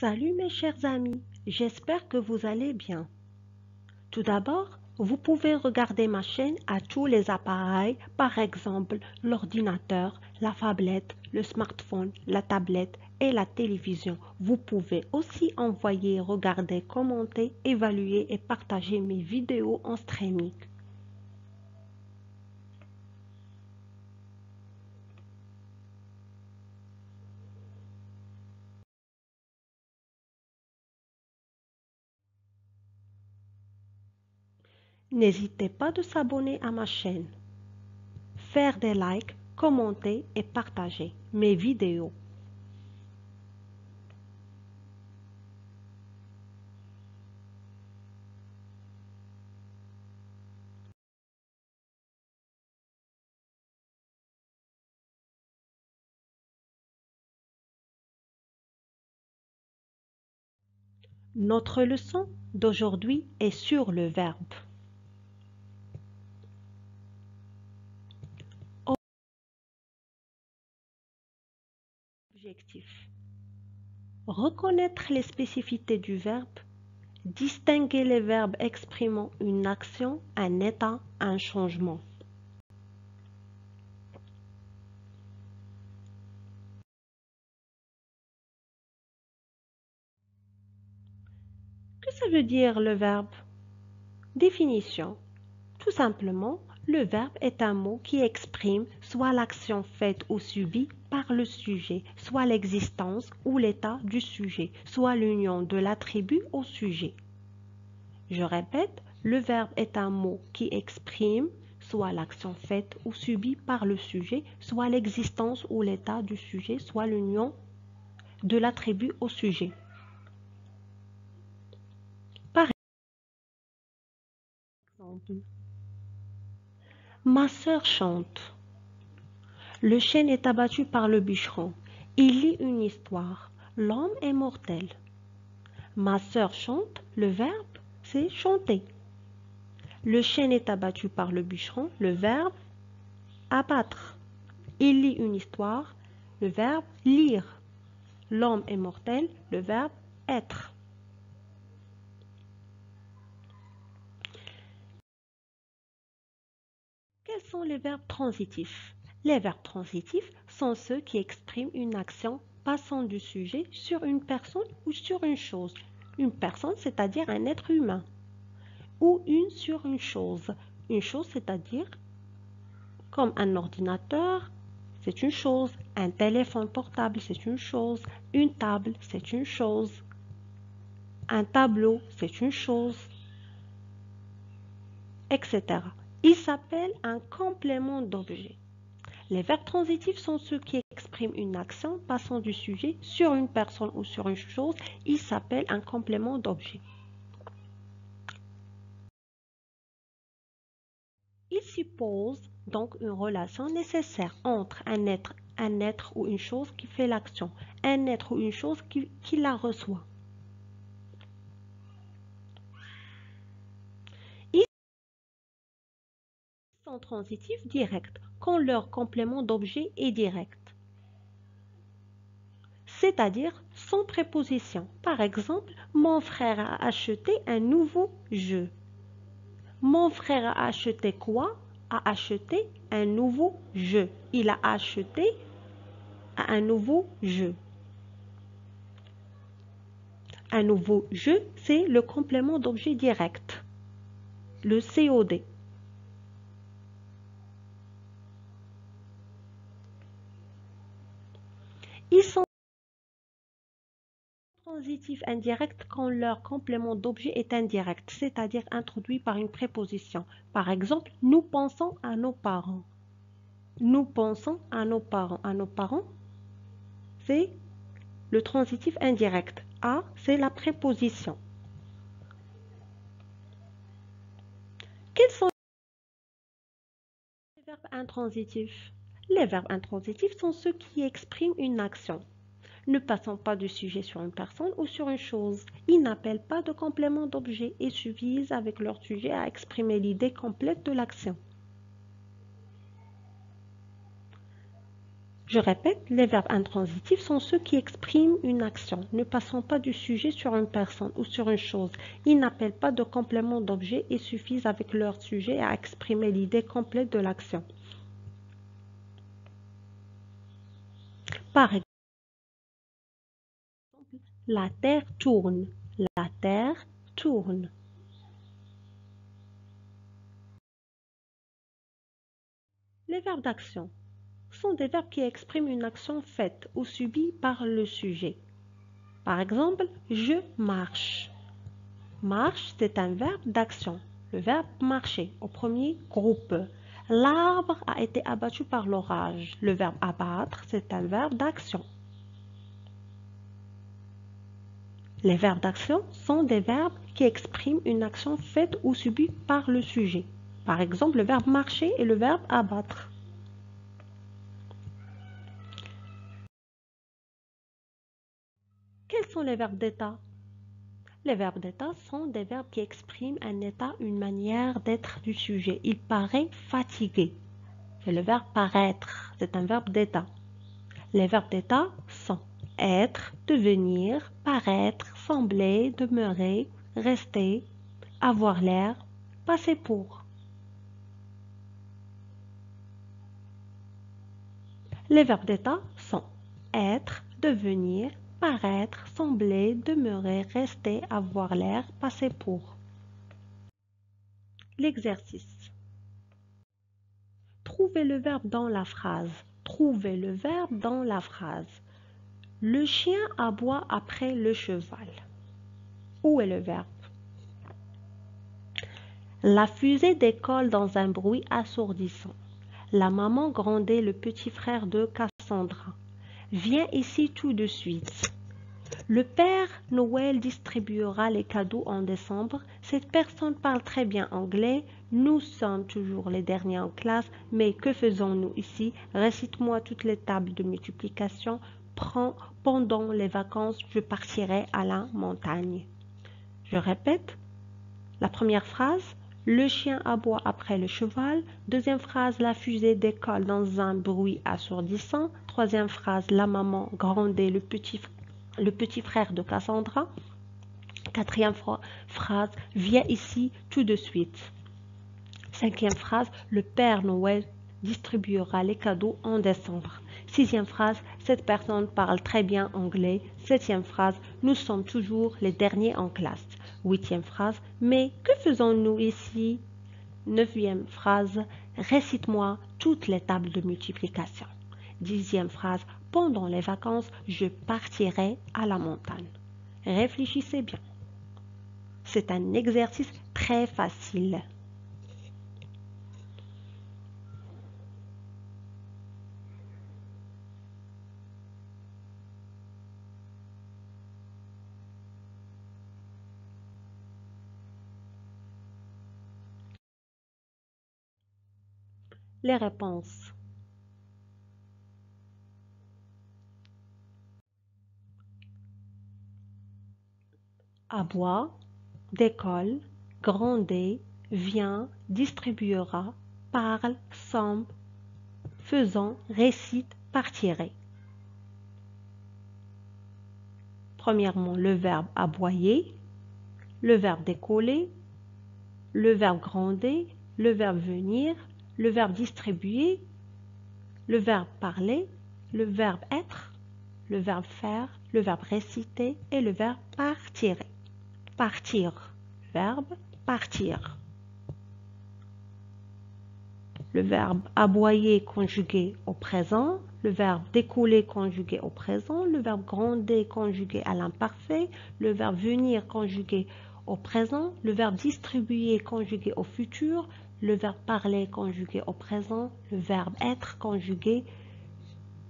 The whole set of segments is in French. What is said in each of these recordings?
Salut mes chers amis, j'espère que vous allez bien. Tout d'abord, vous pouvez regarder ma chaîne à tous les appareils, par exemple l'ordinateur, la tablette, le smartphone, la tablette et la télévision. Vous pouvez aussi envoyer, regarder, commenter, évaluer et partager mes vidéos en streaming. N'hésitez pas de s'abonner à ma chaîne, faire des likes, commenter et partager mes vidéos. Notre leçon d'aujourd'hui est sur le verbe. Objectif. Reconnaître les spécificités du verbe, distinguer les verbes exprimant une action, un état, un changement. Que ça veut dire le verbe? Définition. Tout simplement, le verbe est un mot qui exprime soit l'action faite ou subie par le sujet, soit l'existence ou l'état du sujet, soit l'union de l'attribut au sujet. Je répète, le verbe est un mot qui exprime soit l'action faite ou subie par le sujet, soit l'existence ou l'état du sujet, soit l'union de l'attribut au sujet. Par exemple, ma sœur chante. Le chêne est abattu par le bûcheron. Il lit une histoire. L'homme est mortel. Ma sœur chante, le verbe, c'est chanter. Le chêne est abattu par le bûcheron, le verbe, abattre. Il lit une histoire, le verbe, lire. L'homme est mortel, le verbe, être. Quels sont les verbes transitifs? Les verbes transitifs sont ceux qui expriment une action passant du sujet sur une personne ou sur une chose. Une personne, c'est-à-dire un être humain. Ou une sur une chose. Une chose, c'est-à-dire comme un ordinateur, c'est une chose. Un téléphone portable, c'est une chose. Une table, c'est une chose. Un tableau, c'est une chose, etc. Il s'appelle un complément d'objet. Les verbes transitifs sont ceux qui expriment une action passant du sujet sur une personne ou sur une chose. Il s'appelle un complément d'objet. Il suppose donc une relation nécessaire entre un être ou une chose qui fait l'action, un être ou une chose qui la reçoit. Ils sont transitifs directs quand leur complément d'objet est direct, c'est-à-dire sans préposition. Par exemple, mon frère a acheté un nouveau jeu. Mon frère a acheté quoi? A acheté un nouveau jeu. Il a acheté un nouveau jeu. Un nouveau jeu, c'est le complément d'objet direct, le COD. Ils sont transitifs indirects quand leur complément d'objet est indirect, c'est-à-dire introduit par une préposition. Par exemple, nous pensons à nos parents. Nous pensons à nos parents. À nos parents, c'est le transitif indirect. À, c'est la préposition. Quels sont les verbes intransitifs? Les verbes intransitifs sont ceux qui expriment une action, ne passant pas du sujet sur une personne ou sur une chose. Ils n'appellent pas de complément d'objet et suffisent avec leur sujet à exprimer l'idée complète de l'action. Je répète, les verbes intransitifs sont ceux qui expriment une action, ne passant pas du sujet sur une personne ou sur une chose. Ils n'appellent pas de complément d'objet et suffisent avec leur sujet à exprimer l'idée complète de l'action. Par exemple, la terre tourne. La terre tourne. Les verbes d'action sont des verbes qui expriment une action faite ou subie par le sujet. Par exemple, je marche. Marche, c'est un verbe d'action. Le verbe marcher au premier groupe. L'arbre a été abattu par l'orage. Le verbe abattre, c'est un verbe d'action. Les verbes d'action sont des verbes qui expriment une action faite ou subie par le sujet. Par exemple, le verbe marcher et le verbe abattre. Quels sont les verbes d'état? Les verbes d'état sont des verbes qui expriment un état, une manière d'être du sujet. Il paraît fatigué. C'est le verbe paraître, c'est un verbe d'état. Les verbes d'état sont être, devenir, paraître, sembler, demeurer, rester, avoir l'air, passer pour. Les verbes d'état sont être, devenir, paraître, sembler, demeurer, rester, avoir l'air, passer pour. L'exercice. Trouvez le verbe dans la phrase. Trouvez le verbe dans la phrase. Le chien aboie après le cheval. Où est le verbe? La fusée décolle dans un bruit assourdissant. La maman grondait le petit frère de Cassandra. Viens ici tout de suite. Le Père Noël distribuera les cadeaux en décembre. Cette personne parle très bien anglais. Nous sommes toujours les derniers en classe, mais que faisons-nous ici? Récite-moi toutes les tables de multiplication. Pendant les vacances, je partirai à la montagne. Je répète. La première phrase, le chien aboie après le cheval. Deuxième phrase, la fusée décolle dans un bruit assourdissant. Troisième phrase, la maman grondait le petit frère de Cassandra. Quatrième phrase, viens ici tout de suite. Cinquième phrase, le Père Noël distribuera les cadeaux en décembre. Sixième phrase, cette personne parle très bien anglais. Septième phrase, nous sommes toujours les derniers en classe. Huitième phrase, mais que faisons-nous ici? Neuvième phrase, récite-moi toutes les tables de multiplication. Dixième phrase, pendant les vacances, je partirai à la montagne. Réfléchissez bien. C'est un exercice très facile. Les réponses. Aboie, décolle, grondait, vient, distribuera, parle, semble, faisant, récite, partirait. Premièrement, le verbe aboyer, le verbe décoller, le verbe gronder, le verbe venir, le verbe distribuer, le verbe parler, le verbe être, le verbe faire, le verbe réciter et le verbe partirer. Partir, verbe partir. Le verbe aboyer conjugué au présent, le verbe découler conjugué au présent, le verbe gronder conjugué à l'imparfait, le verbe venir conjugué au présent, le verbe distribuer conjugué au futur, le verbe parler conjugué au présent, le verbe être conjugué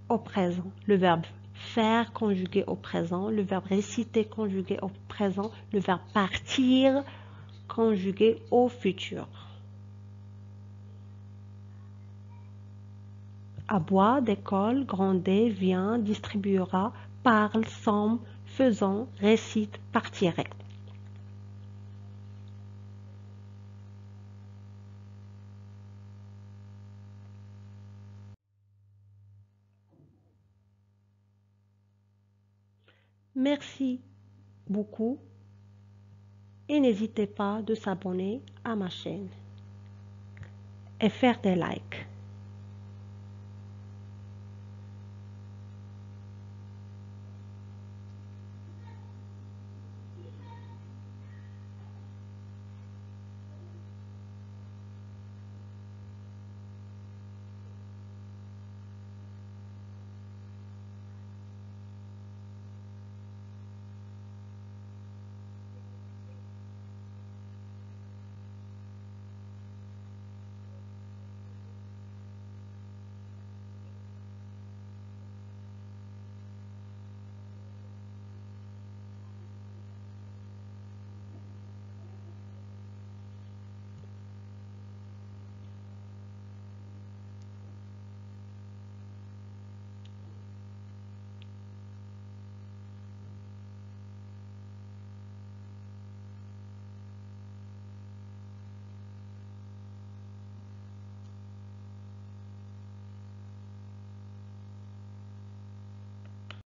au présent, le verbe faire conjugué au présent, le verbe réciter conjugué au présent, le verbe partir conjugué au futur. Aboie, décolle, grondait, vient, distribuera, parle, semble, faisant, récite, partirait. Merci beaucoup et n'hésitez pas de s'abonner à ma chaîne et faire des likes.